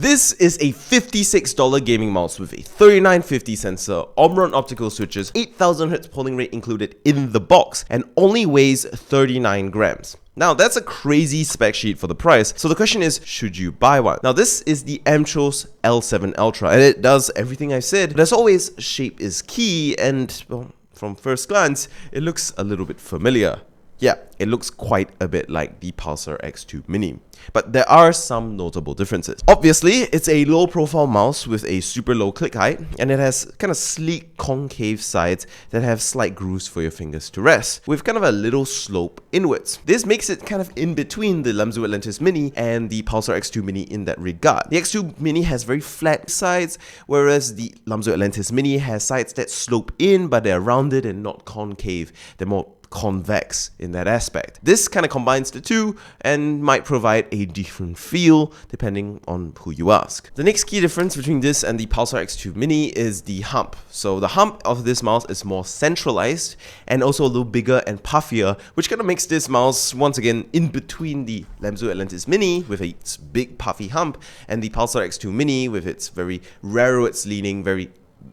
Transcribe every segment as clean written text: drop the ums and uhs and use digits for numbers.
This is a $56 gaming mouse with a 3950 sensor, Omron optical switches, 8000Hz polling rate included in the box, and only weighs 39 grams. Now, that's a crazy spec sheet for the price, so the question is, should you buy one? Now, this is the MCHOSE L7 Ultra, and it does everything I said, but as always, shape is key, and well, from first glance, it looks a little bit familiar. Yeah, it looks quite a bit like the Pulsar X2 Mini, but there are some notable differences. Obviously, it's a low-profile mouse with a super low click height, and it has kind of sleek concave sides that have slight grooves for your fingers to rest, with kind of a little slope inwards. This makes it kind of in between the MCHOSE L7 Mini and the Pulsar X2 Mini in that regard. The X2 Mini has very flat sides, whereas the MCHOSE L7 Mini has sides that slope in, but they're rounded and not concave. They're more convex in that aspect. This kind of combines the two and might provide a different feel depending on who you ask. The next key difference between this and the Pulsar X2 Mini is the hump. So the hump of this mouse is more centralized and also a little bigger and puffier, which kind of makes this mouse once again in between the MCHOSE L7 Mini with its big puffy hump and the Pulsar X2 Mini with its very rearwards leaning, very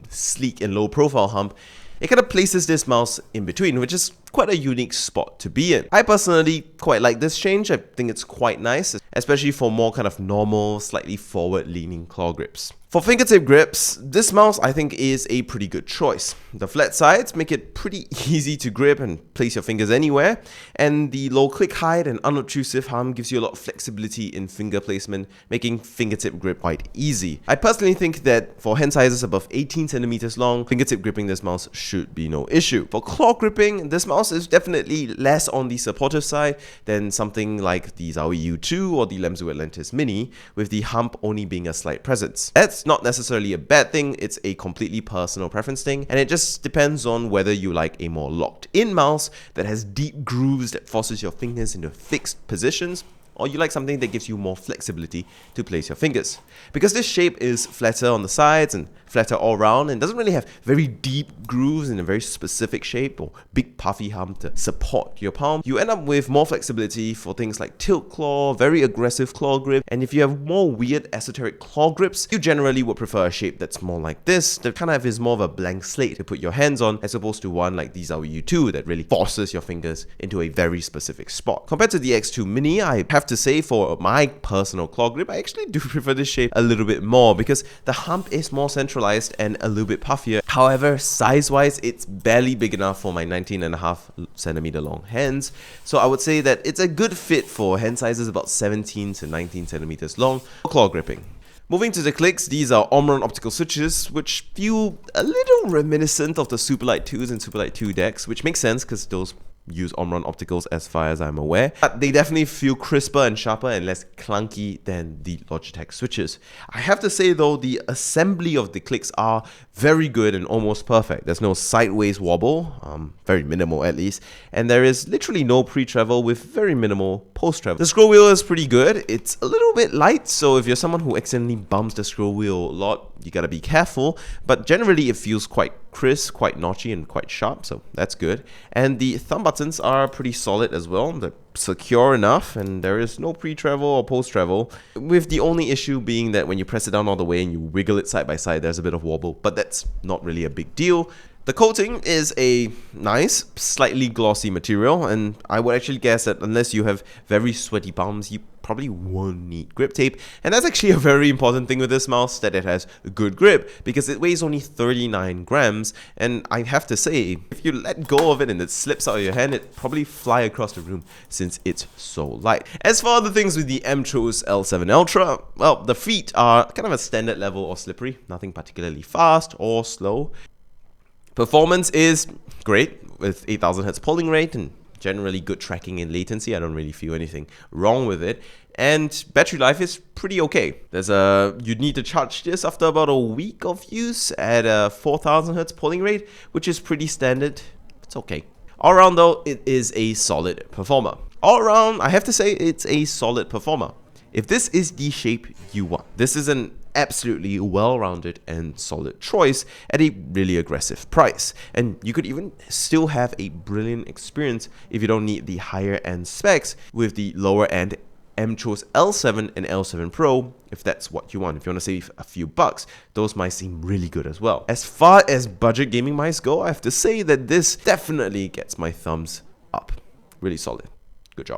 sleek and low profile hump. It kind of places this mouse in between, which is quite a unique spot to be in. I personally quite like this change. I think it's quite nice, especially for more kind of normal, slightly forward-leaning claw grips. For fingertip grips, this mouse I think is a pretty good choice. The flat sides make it pretty easy to grip and place your fingers anywhere, and the low click height and unobtrusive hump gives you a lot of flexibility in finger placement, making fingertip grip quite easy. I personally think that for hand sizes above 18 centimeters long, fingertip gripping this mouse should be no issue. For claw gripping, this mouse is definitely less on the supportive side than something like the Xiaomi U2 or the MCHOSE L7 Mini, with the hump only being a slight presence. That's not necessarily a bad thing, it's a completely personal preference thing, and it just depends on whether you like a more locked-in mouse that has deep grooves that forces your fingers into fixed positions, or you like something that gives you more flexibility to place your fingers. Because this shape is flatter on the sides and flatter all around and doesn't really have very deep grooves in a very specific shape or big puffy hump to support your palm, you end up with more flexibility for things like tilt claw, very aggressive claw grip, and if you have more weird esoteric claw grips, you generally would prefer a shape that's more like this, that kind of is more of a blank slate to put your hands on, as opposed to one like the Xiaomi U2 that really forces your fingers into a very specific spot. Compared to the X2 Mini, I have to say for my personal claw grip, I actually do prefer this shape a little bit more because the hump is more centralized and a little bit puffier. However, size-wise, it's barely big enough for my 19.5 centimeter long hands. So I would say that it's a good fit for hand sizes about 17 to 19 centimeters long for claw gripping. Moving to the clicks, these are Omron optical switches, which feel a little reminiscent of the Superlight 2s and Superlight 2 decks, which makes sense because those use Omron opticals as far as I'm aware, but they definitely feel crisper and sharper and less clunky than the Logitech switches. I have to say though, the assembly of the clicks are very good and almost perfect. There's no sideways wobble, very minimal at least, and there is literally no pre-travel with very minimal post-travel. The scroll wheel is pretty good. It's a little bit light, so if you're someone who accidentally bumps the scroll wheel a lot, you gotta be careful, but generally it feels quite crisp, quite notchy, and quite sharp, so that's good. And the thumb buttons are pretty solid as well. They're secure enough, and there is no pre-travel or post-travel, with the only issue being that when you press it down all the way and you wiggle it side by side, there's a bit of wobble, but that's not really a big deal. The coating is a nice, slightly glossy material, and I would actually guess that unless you have very sweaty palms, you probably won't need grip tape. And that's actually a very important thing with this mouse, that it has a good grip, because it weighs only 39 grams, and I have to say, if you let go of it and it slips out of your hand, it'd probably fly across the room since it's so light. As for other things with the MCHOSE L7 Ultra, well, the feet are kind of a standard level or slippery, nothing particularly fast or slow. Performance is great with 8000Hz polling rate and generally good tracking and latency. I don't really feel anything wrong with it. And battery life is pretty okay. You'd need to charge this after about a week of use at a 4000Hz polling rate, which is pretty standard. It's okay. All around though, it is a solid performer. All around, I have to say it's a solid performer. If this is the shape you want, this is an absolutely well-rounded and solid choice at a really aggressive price. And you could even still have a brilliant experience if you don't need the higher end specs with the lower end MCHOSE L7 and L7 Pro, if that's what you want. If you want to save a few bucks, those mice seem really good as well. As far as budget gaming mice go, I have to say that this definitely gets my thumbs up. Really solid. Good job.